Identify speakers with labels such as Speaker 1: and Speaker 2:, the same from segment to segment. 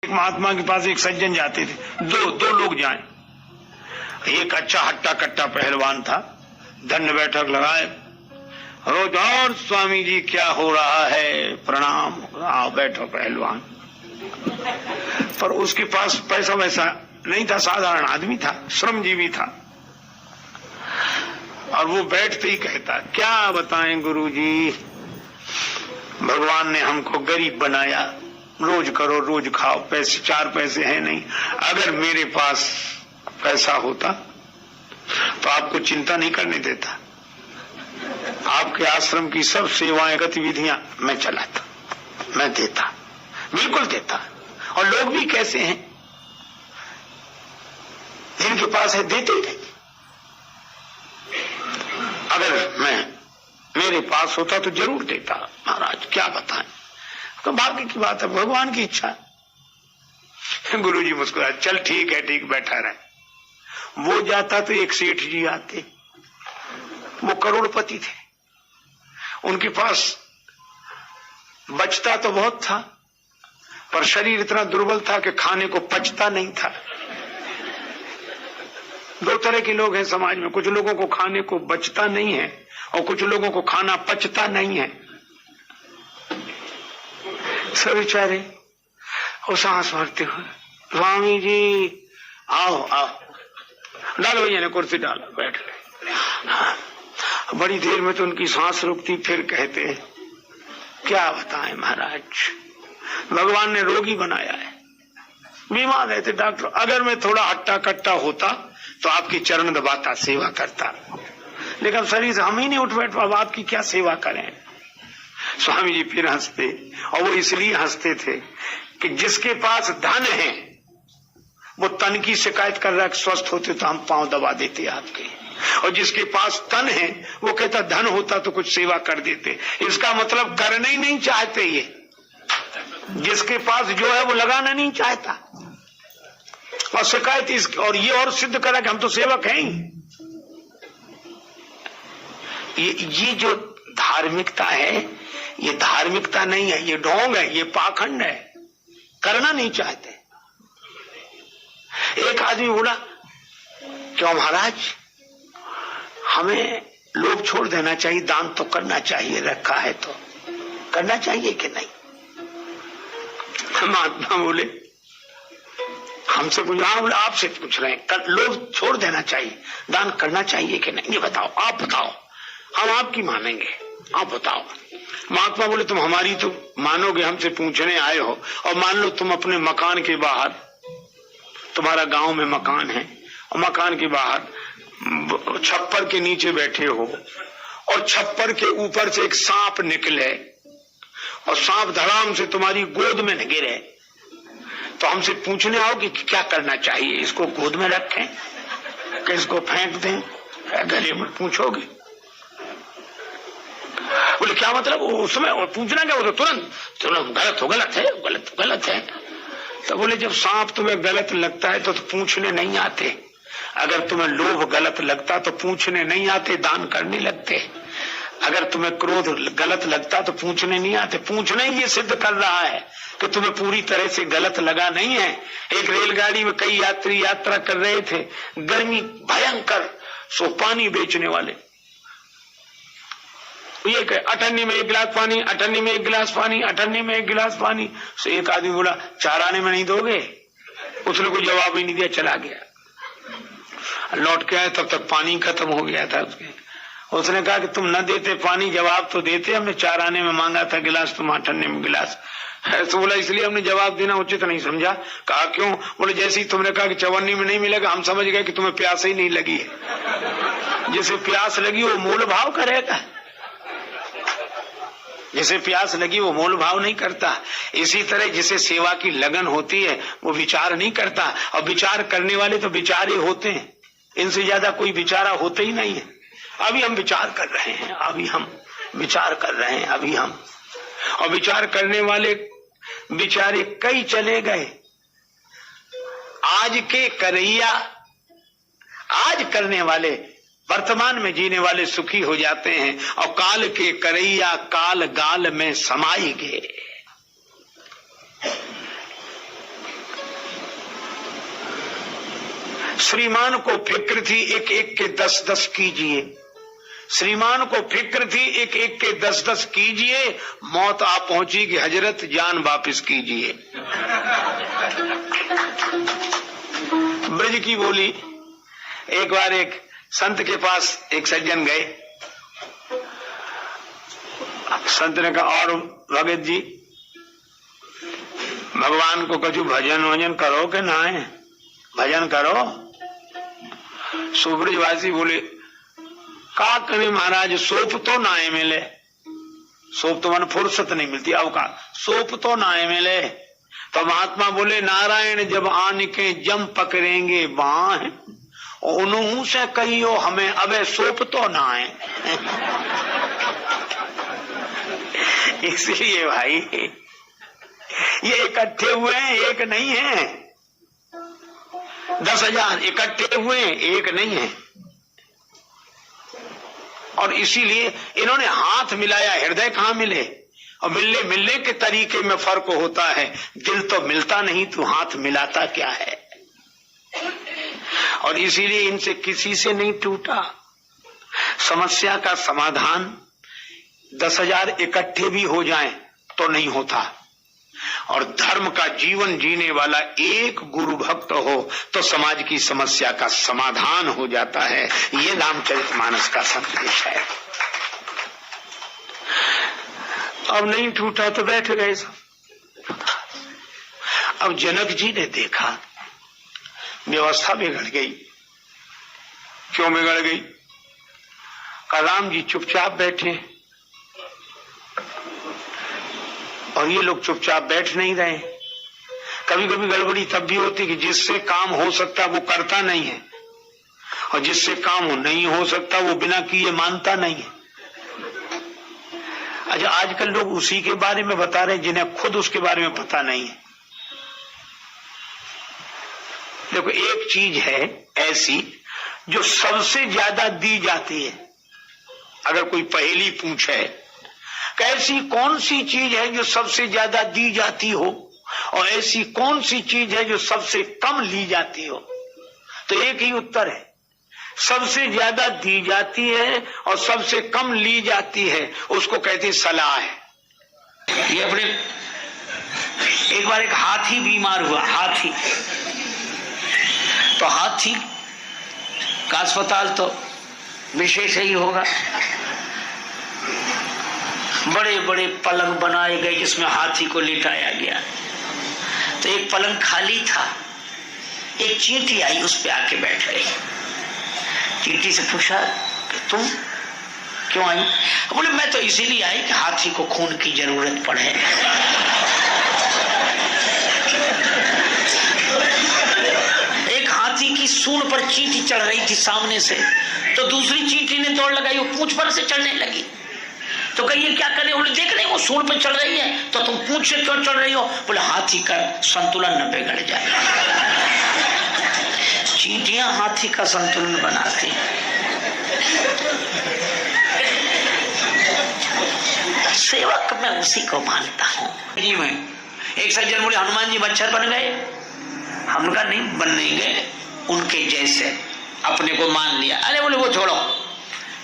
Speaker 1: महात्मा के पास एक सज्जन जाते थे, दो लोग जाएं। एक अच्छा हट्टा कट्टा पहलवान था, दंड बैठक लगाए रोज, और स्वामी जी क्या हो रहा है, प्रणाम, आओ बैठो पहलवान। पर उसके पास पैसा वैसा नहीं था, साधारण आदमी था, श्रमजीवी था। और वो बैठते ही कहता, क्या बताएं गुरुजी, भगवान ने हमको गरीब बनाया, रोज करो रोज खाओ, पैसे 4 पैसे हैं नहीं। अगर मेरे पास पैसा होता तो आपको चिंता नहीं करने देता, आपके आश्रम की सब सेवाएं गतिविधियां मैं चलाता, मैं देता, बिल्कुल देता। और लोग भी कैसे हैं, जिनके पास है देते ही रहते। अगर मेरे पास होता तो जरूर देता महाराज, क्या बताएं, तो भाग्य की बात है, भगवान की इच्छा। गुरुजी मुस्कुराए, चल ठीक है, ठीक, बैठा रहे। वो जाता तो एक सेठ जी आते, वो करोड़पति थे, उनके पास बचता तो बहुत था, पर शरीर इतना दुर्बल था कि खाने को पचता नहीं था। 2 तरह के लोग हैं समाज में, कुछ लोगों को खाने को बचता नहीं है और कुछ लोगों को खाना पचता नहीं है। सब बेचारे वो सांस भरते हुए, स्वामी जी आओ आओ, डालो भैया ने कुर्सी डाला, बैठ गए। बड़ी देर में तो उनकी सांस रुकती, फिर कहते, क्या बताएं महाराज, भगवान ने रोगी बनाया है, बीमार रहते डॉक्टर, अगर मैं थोड़ा हट्टा कट्टा होता तो आपकी चरण दबाता, सेवा करता, लेकिन शरीर से हम ही नहीं उठ बैठ, अब आपकी क्या सेवा करें। स्वामी जी फिर हंसते, और वो इसलिए हंसते थे कि जिसके पास धन है वो तन की शिकायत कर रहा है, स्वस्थ होते तो हम पांव दबा देते आपके, और जिसके पास तन है वो कहता धन होता तो कुछ सेवा कर देते। इसका मतलब करना ही नहीं चाहते ये, जिसके पास जो है वो लगाना नहीं चाहता, और शिकायत इस, और ये और सिद्ध करा कि हम तो सेवक हैं ही। ये जो धार्मिकता है, ये धार्मिकता नहीं है, ये ढोंग है, ये पाखंड है, करना नहीं चाहते। एक आदमी बोला, क्यों महाराज, हमें लोभ छोड़ देना चाहिए, दान तो करना चाहिए, रखा है तो करना चाहिए कि नहीं। महात्मा बोले, हमसे पूछ, बोले आपसे पूछ रहे हैं, लोभ छोड़ देना चाहिए, दान करना चाहिए कि नहीं, ये बताओ, आप बताओ, हम आपकी मानेंगे, आप बताओ। महात्मा बोले, तुम हमारी तो मानोगे, हमसे पूछने आए हो, और मान लो तुम अपने मकान के बाहर, तुम्हारा गांव में मकान है, और मकान के बाहर छप्पर के नीचे बैठे हो, और छप्पर के ऊपर से एक सांप निकले, और सांप धड़ाम से तुम्हारी गोद में गिरे, तो हमसे पूछने आओ कि क्या करना चाहिए, इसको गोद में रखें कि इसको फेंक दें, गले में पूछोगे। बोले क्या मतलब, उसमें पूछना क्या, वो तो तुरंत गलत हो, गलत है, गलत गलत है। तो बोले जब सांप तुम्हें गलत लगता है तो पूछने नहीं आते, अगर तुम्हें लोभ गलत लगता तो पूछने नहीं आते, दान करने लगते। अगर तुम्हें क्रोध गलत लगता तो पूछने नहीं आते। पूछना ही ये सिद्ध कर रहा है कि तुम्हें पूरी तरह से गलत लगा नहीं है। एक रेलगाड़ी में कई यात्री यात्रा कर रहे थे, गर्मी भयंकर, सो पानी बेचने वाले ये कहे, अठन्नी में 1 गिलास पानी, अठन्नी में 1 गिलास पानी, अठन्नी में 1 गिलास पानी। तो एक आदमी बोला, 4 आने में नहीं दोगे? उसने कोई जवाब ही नहीं दिया, चला गया। लौट के आए तब तक पानी खत्म हो गया था उसने कहा कि तुम न देते पानी, जवाब तो देते, हमने 4 आने में मांगा था गिलास, तुम अठन्नी में गिलास है। तो बोला इसलिए हमने जवाब देना उचित नहीं समझा। कहा क्यों? बोले जैसे ही तुमने कहा कि 54 में नहीं मिलेगा, हम समझ गए कि तुम्हें प्यास ही नहीं लगी है। जिसे प्यास लगी वो मोल भाव करेगा, जिसे प्यास लगी वो मोल भाव नहीं करता। इसी तरह जिसे सेवा की लगन होती है वो विचार नहीं करता, और विचार करने वाले तो विचारे होते हैं, इनसे ज्यादा कोई विचारा होते ही नहीं है। अभी हम विचार कर रहे हैं, अभी हम विचार कर रहे हैं, अभी हम, और विचार करने वाले बेचारे कई चले गए। आज के करैया, आज करने वाले वर्तमान में जीने वाले सुखी हो जाते हैं, और काल के करैया काल गाल में समाई गए। श्रीमान को फिक्र थी एक एक के 10-10 कीजिए, श्रीमान को फिक्र थी एक एक के 10-10 कीजिए, मौत आ पहुंची कि हजरत जान वापिस कीजिए। ब्रज की बोली। एक बार एक संत के पास एक सज्जन गए। संत ने कहा, और भगत जी भगवान को कछु भजन वजन करो के ना है? भजन करो। सुब्रजवासी बोले, का करे महाराज, सोप तो ना मिले। सोप तो मन फुर्सत नहीं मिलती। अब का सोप तो ना मिले। तो महात्मा बोले, नारायण जब आन के जम पकड़ेंगे बाह, उन्हों से कहियो हमें अबे सोप तो ना है। इसलिए भाई ये इकट्ठे हुए हैं, एक नहीं है। 10,000 इकट्ठे हुए हैं, एक नहीं है। और इसीलिए इन्होंने हाथ मिलाया, हृदय कहां मिले? और मिलने के तरीके में फर्क होता है। दिल तो मिलता नहीं, तो हाथ मिलाता क्या है? और इसीलिए इनसे किसी से नहीं टूटा। समस्या का समाधान 10,000 इकट्ठे भी हो जाएं तो नहीं होता। और धर्म का जीवन जीने वाला एक गुरु भक्त हो तो समाज की समस्या का समाधान हो जाता है। ये रामचरितमानस का संदेश है। अब नहीं टूटा तो बैठ गए सब। अब जनक जी ने देखा व्यवस्था बिगड़ गई। क्यों बिगड़ गई? राम जी चुपचाप बैठे और ये लोग चुपचाप बैठ नहीं रहे। कभी कभी गड़बड़ी तब भी होती कि जिससे काम हो सकता वो करता नहीं है, और जिससे काम नहीं हो सकता वो बिना किए मानता नहीं है। अच्छा, आजकल लोग उसी के बारे में बता रहे जिन्हें खुद उसके बारे में पता नहीं है। देखो, एक चीज है ऐसी जो सबसे ज्यादा दी जाती है। अगर कोई पहेली पूछे ऐसी कौन सी चीज है जो सबसे ज्यादा दी जाती हो, और ऐसी कौन सी चीज है जो सबसे कम ली जाती हो, तो एक ही उत्तर है, सबसे ज्यादा दी जाती है और सबसे कम ली जाती है, उसको कहते सलाह है। ये अपने एक बार एक हाथी बीमार हुआ। हाथी तो हाथी का अस्पताल तो विशेष ही होगा। बड़े बड़े पलंग बनाए गए जिसमें हाथी को लिटाया गया। तो एक पलंग खाली था, एक चींटी आई उस पे आके बैठ गई। चींटी से पूछा कि तुम क्यों आई? बोले मैं तो इसीलिए आई कि हाथी को खून की जरूरत पड़े। एक हाथी की सूंड पर चींटी चढ़ रही थी सामने से, तो दूसरी चींटी ने दौड़ लगाई, वो पूंछ पर से चढ़ने लगी। तो कहिए क्या करे? बोले देख रहे हो सूंड पे चढ़ रही है, तो तुम पूंछ से क्यों चढ़ रही हो? बोले हाथी का संतुलन न बिगड़ जाए। चींटियां हाथी का संतुलन बनाती। सेवक मैं उसी को मानता हूँ। जी मैं एक सज्जन बोले हनुमान जी मच्छर बन गए। हम कहा नहीं, बन नहीं गए, उनके जैसे अपने को मान लिया। अरे बोले वो छोड़ो,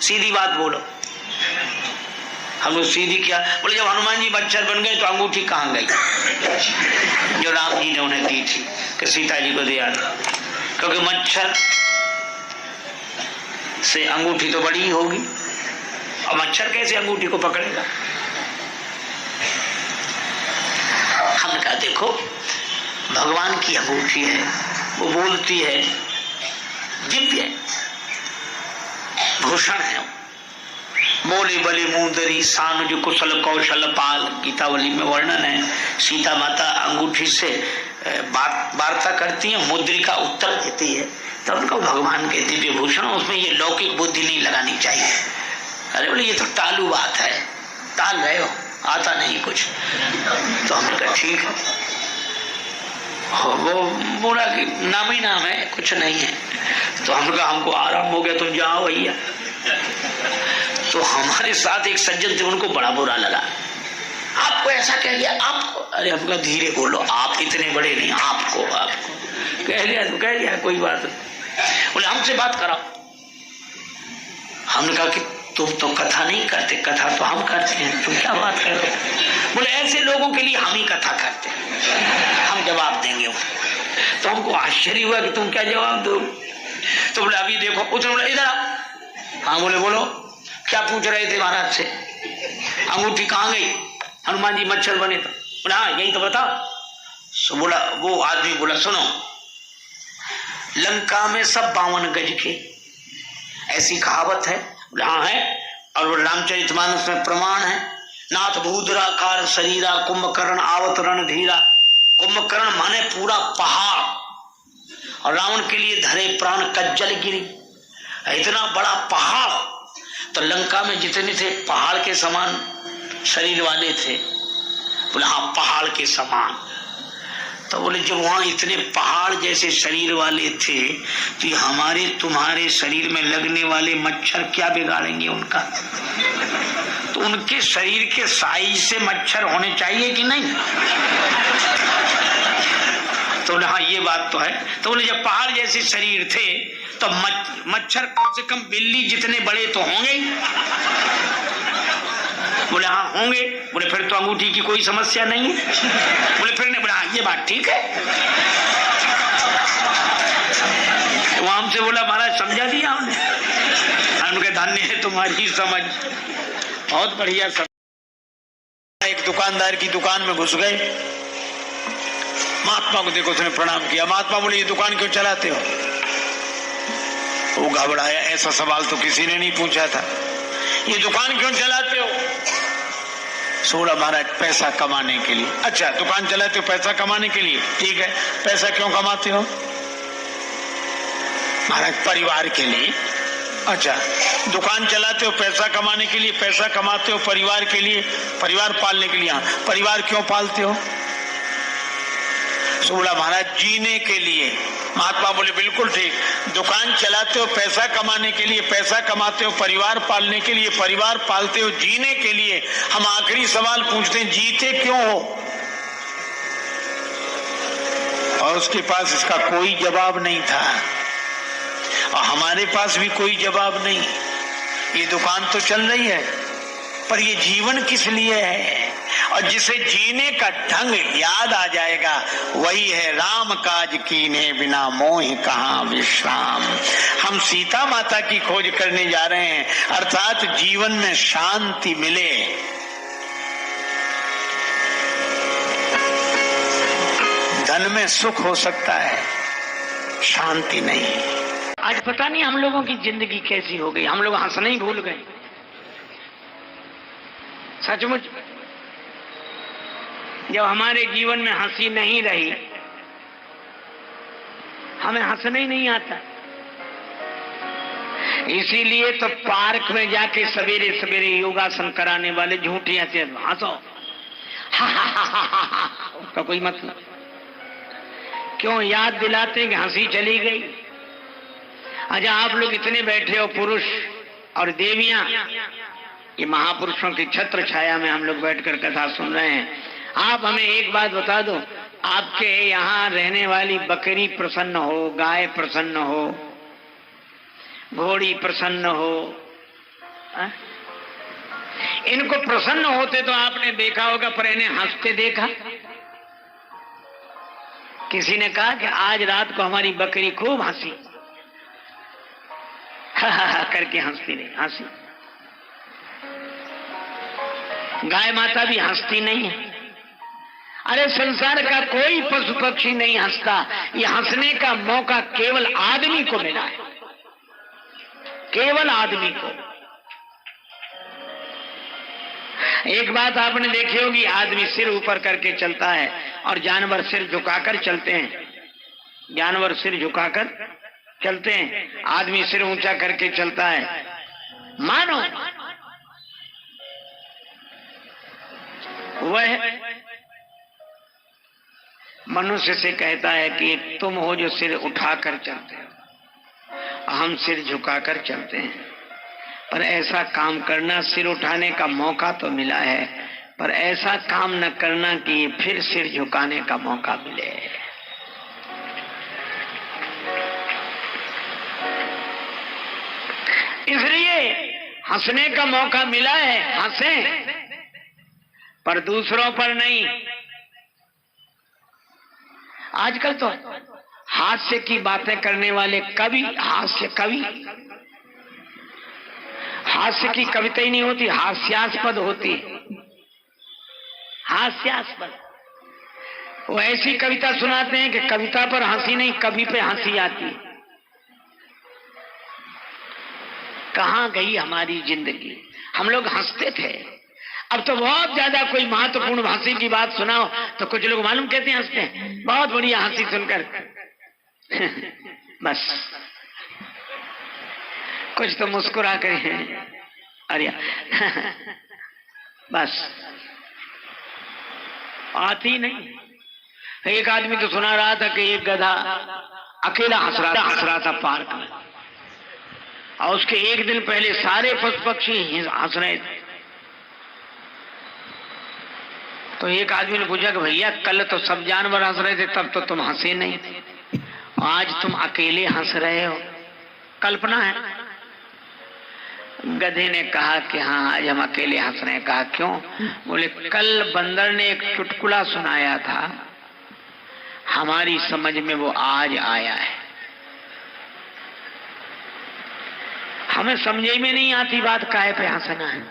Speaker 1: सीधी बात बोलो। हम लोग सीधी क्या बोले, जब हनुमान जी मच्छर बन गए तो अंगूठी कहाँ गई जो राम जी ने उन्हें दी थी कि सीता जी को दिया था? क्योंकि मच्छर से अंगूठी तो बड़ी ही होगी, और मच्छर कैसे अंगूठी को पकड़ेगा? हमने कहा देखो, भगवान की अंगूठी है, वो बोलती है, दिव्य भूषण है। बोले बले मुंदरी सानुज कुशल कौशल पाल, गीतावली में वर्णन है। सीता माता अंगूठी से वार्ता करती है, मुद्रिका उत्तर देती है। तो उनको भगवान के दिव्य भूषण, उसमें ये लौकिक बुद्धि नहीं लगानी चाहिए। अरे बोले ये तो टालू बात है, टाल रहे हो, आता नहीं कुछ। तो हमने कहा ठीक है। वो बोला कि नाम ही नाम है, कुछ नहीं है। तो हमने कहा हमको आराम हो गया, तुम जाओ भैया। तो हमारे साथ एक सज्जन थे, उनको बड़ा बुरा लगा। आपको ऐसा कह दिया? आपको? अरे हम कहा धीरे बोलो, आप इतने बड़े नहीं, आपको कह दिया तो कह दिया, कोई बात नहीं।
Speaker 2: बोले हमसे बात कराओ। हमने कहा कि तुम तो कथा नहीं करते, कथा तो हम करते हैं, तुम क्या बात कर रहे हो? बोले ऐसे लोगों के लिए हम ही कथा करते हैं, हम जवाब देंगे। तो हमको आश्चर्य हुआ कि तुम क्या जवाब दो? तो बोले अभी देखो। उसने बोला इधर आओ। हाँ बोले बोलो, क्या पूछ रहे थे महाराज से? अंगूठी कहाँ गई? हनुमान जी मच्छर बने तो। बोला हाँ यही तो बताओ। सो बोला वो आदमी बोला सुनो, लंका में सब 52 गज के, ऐसी कहावत है। बोला हाँ है, और रामचरितमानस में प्रमाण है। नाथ भूधराकार शरीरा कुंभकर्ण आवतरण धीरा। कुंभकर्ण माने पूरा पहाड़, और रावण के लिए धरे प्राण कज्जल गिरी, इतना बड़ा पहाड़। तो लंका में जितने थे पहाड़ के समान शरीर वाले थे। बोले हाँ पहाड़ के समान। तो बोले जब वहां इतने पहाड़ जैसे शरीर वाले थे तो हमारे तुम्हारे शरीर में लगने वाले मच्छर क्या बिगाड़ेंगे उनका? तो उनके शरीर के साइज से मच्छर होने चाहिए कि नहीं? तो बोले हाँ ये बात तो है। तो बोले जब पहाड़ जैसे शरीर थे तो मच्छर कम से कम बिल्ली जितने बड़े तो होंगे। बोले हाँ होंगे। बोले फिर तो अंगूठी की कोई समस्या नहीं है। बोले फिर नहीं। बोला ये बात ठीक है। वो हमसे बोला महाराज समझा दिया हमने। उनके धन्य है तुम्हारी समझ, बहुत बढ़िया समझ। एक दुकानदार की दुकान में घुस गए, महात्मा को देखो उसने प्रणाम किया। महात्मा बोले ये दुकान क्यों चलाते हो? वो घबराया, ऐसा सवाल तो किसी ने नहीं पूछा था, ये दुकान क्यों चलाते हो? सोड़ा महाराज पैसा कमाने के लिए। अच्छा दुकान चलाते हो पैसा कमाने के लिए, ठीक है, पैसा क्यों कमाते हो? महाराज परिवार के लिए। अच्छा दुकान चलाते हो पैसा कमाने के लिए, पैसा कमाते हो परिवार के लिए, परिवार पालने के लिए। हाँ परिवार क्यों पालते हो? बोला महाराज जीने के लिए। महात्मा बोले बिल्कुल ठीक, दुकान चलाते हो पैसा कमाने के लिए, पैसा कमाते हो परिवार पालने के लिए, परिवार पालते हो जीने के लिए। हम आखिरी सवाल पूछते हैं जीते क्यों हो? और उसके पास इसका कोई जवाब नहीं था, और हमारे पास भी कोई जवाब नहीं। ये दुकान तो चल रही है पर ये जीवन किस लिए है? और जिसे जीने का ढंग याद आ जाएगा वही है राम काज कीने बिना मोह कहाँ विश्राम। हम सीता माता की खोज करने जा रहे हैं, अर्थात जीवन में शांति मिले। धन में सुख हो सकता है, शांति नहीं। आज पता नहीं हम लोगों की जिंदगी कैसी हो गई, हम लोग हंसना ही भूल गए। सचमुच जब हमारे जीवन में हंसी नहीं रही, हमें हंसना ही नहीं आता। इसीलिए तो पार्क में जाके सवेरे सवेरे योगासन कराने वाले झूठी हंसी, हंसो उसका कोई मतलब क्यों? याद दिलाते हैं कि हंसी चली गई। अच्छा आप लोग इतने बैठे हो, पुरुष और देवियां, ये महापुरुषों की छत्र छाया में हम लोग बैठकर कथा सुन रहे हैं। आप हमें एक बात बता दो, आपके यहाँ रहने वाली बकरी प्रसन्न हो, गाय प्रसन्न हो, घोड़ी प्रसन्न हो, इनको प्रसन्न होते तो आपने देखा होगा, पर इन्हें हंसते देखा? किसी ने कहा कि आज रात को हमारी बकरी खूब हंसी, करके हंसती नहीं, हंसी। गाय माता भी हंसती नहीं है। अरे संसार का कोई पशु पक्षी नहीं हंसता, ये हंसने का मौका केवल आदमी को मिला है, केवल आदमी को। एक बात आपने देखी होगी, आदमी सिर ऊपर करके चलता है और जानवर सिर झुकाकर चलते हैं। जानवर सिर झुकाकर चलते हैं, आदमी सिर ऊंचा करके चलता है। मानो वह मनुष्य से कहता है कि तुम हो जो सिर उठाकर चलते हो, हम सिर झुकाकर चलते हैं। पर ऐसा काम करना, सिर उठाने का मौका तो मिला है, पर ऐसा काम न करना कि फिर सिर झुकाने का मौका मिले।
Speaker 1: इसलिए हंसने का मौका मिला है, हंसे, पर दूसरों पर नहीं। आजकल तो हास्य की बातें करने वाले कवि, हास्य कवि, हास्य की कविता ही नहीं होती, हास्यास्पद होती है, हास्यास्पद। वो ऐसी कविता सुनाते हैं कि कविता पर हंसी नहीं, कवि पे हंसी आती है। कहां गई हमारी जिंदगी? हम लोग हंसते थे, अब तो बहुत ज्यादा कोई महत्वपूर्ण हंसी की बात सुनाओ तो कुछ लोग मालूम कहते हैं हंसते हैं, बहुत बढ़िया हंसी सुनकर बस कुछ तो मुस्कुरा कर हैं, अरे बस आती नहीं। एक आदमी तो सुना रहा था कि एक गधा अकेला हंस रहा था पार्क में, और उसके एक दिन पहले सारे पशु पक्षी हंस रहे थे। तो एक आदमी ने पूछा कि भैया कल तो सब जानवर हंस रहे थे, तब तो तुम हंसे नहीं, आज तुम अकेले हंस रहे हो, कल्पना है? गधे ने कहा कि हाँ आज हम अकेले हंस रहे हैं। कहा क्यों? बोले कल बंदर ने एक चुटकुला सुनाया था, हमारी समझ में वो आज आया है, हमें समझे में नहीं आती बात काहे पे हंसना है।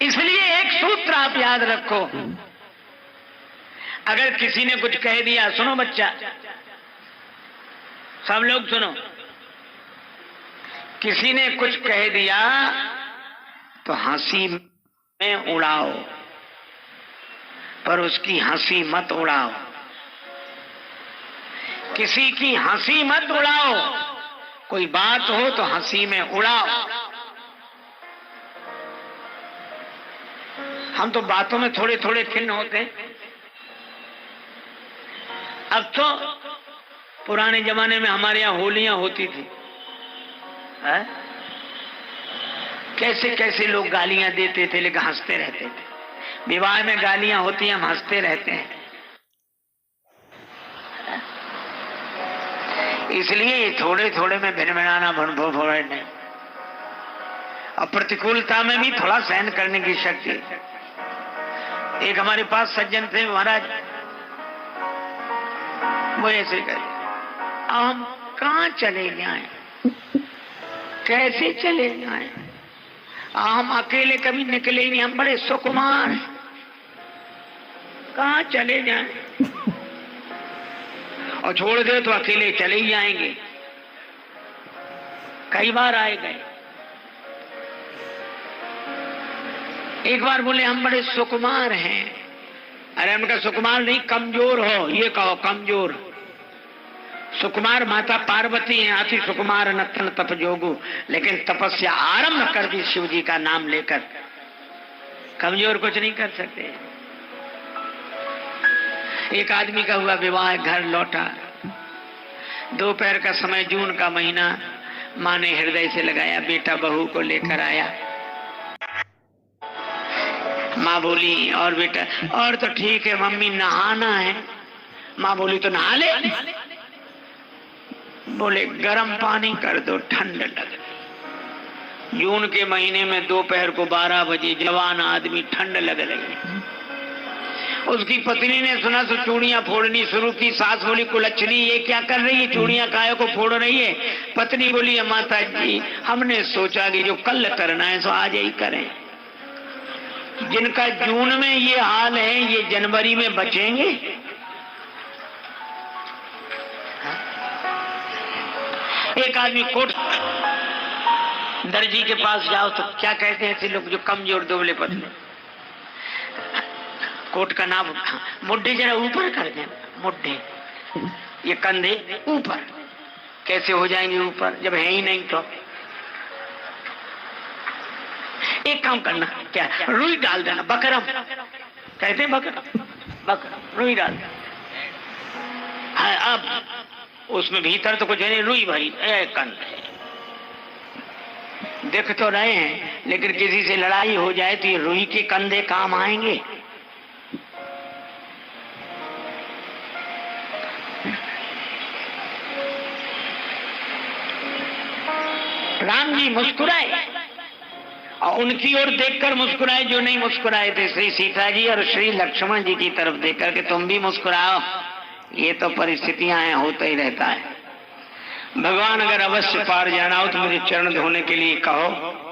Speaker 1: इसलिए एक सूत्र आप याद रखो, अगर किसी ने कुछ कह दिया, सुनो बच्चा, सब लोग सुनो, किसी ने कुछ कह दिया तो हंसी में उड़ाओ, पर उसकी हंसी मत उड़ाओ, किसी की हंसी मत उड़ाओ, कोई बात हो तो हंसी में उड़ाओ। हम तो बातों में थोड़े थोड़े खिन्न होते हैं। अब तो पुराने जमाने में हमारे यहाँ होलियां होती थी, है? कैसे कैसे लोग गालियां देते थे लेकिन हंसते रहते थे। विवाह में गालियां होती हैं, हम हंसते रहते हैं। इसलिए थोड़े थोड़े में भिनभिनाना अनुभव हो रहे नहीं, और प्रतिकूलता में भी थोड़ा सहन करने की शक्ति। एक हमारे पास सज्जन थे महाराज, वो ऐसे करे, हम कहाँ चले जाएं, कैसे चले जाएं, हम अकेले कभी निकले ही नहीं, हम बड़े सुकुमार हैं, कहाँ चले जाएं, और छोड़ दे तो अकेले चले ही जाएंगे। कई बार आए गए। एक बार बोले हम बड़े सुकुमार हैं। अरे उनका सुकुमार नहीं, कमजोर हो, ये कहो कमजोर। सुकुमार माता पार्वती हैं, अति सुकुमार नतन तप जोगु, लेकिन तपस्या आरंभ कर दी शिव जी का नाम लेकर। कमजोर कुछ नहीं कर सकते। एक आदमी का हुआ विवाह, घर लौटा, दोपहर का समय, जून का महीना, माँ ने हृदय से लगाया, बेटा बहू को लेकर आया। माँ बोली और बेटा, और तो ठीक है मम्मी, नहाना है। माँ बोली तो नहा ले। बोले गर्म पानी कर दो, ठंड लगे। जून के महीने में दोपहर को 12 बजे जवान आदमी, ठंड लग रही। उसकी पत्नी ने सुना तो चूड़ियां फोड़नी शुरू की। सास बोली कुलच्छनी ये क्या कर रही है, चूड़ियां काहे को फोड़ रही है? पत्नी बोली माता जी हमने सोचा कि जो कल करना है सो आज ही करें। जिनका जून में ये हाल है ये जनवरी में बचेंगे? एक आदमी कोट, दर्जी के पास जाओ तो क्या कहते हैं ऐसे लोग जो कमजोर दुबले पतले, कोट का नाम, मुड्ढे जरा ऊपर कर दें, मुड्ढे, ये कंधे ऊपर। कैसे हो जाएंगे ऊपर जब है ही नहीं? तो एक काम करना, क्या रुई डाल देना, बकरम कहते हैं, बकरम रुई डाल देना। अब उसमें भीतर तो कुछ नहीं, रुई भरी कंधे देख तो रहे हैं, लेकिन किसी से लड़ाई हो जाए तो ये रुई के कंधे काम आएंगे? राम जी मुस्कुराए और उनकी ओर देखकर मुस्कुराए जो नहीं मुस्कुराए थे, श्री सीता जी और श्री लक्ष्मण जी की तरफ देखकर कि तुम भी मुस्कुराओ, ये तो परिस्थितियां हैं, होता ही रहता है। भगवान अगर अवश्य पार जाना हो तो मुझे चरण धोने के लिए कहो।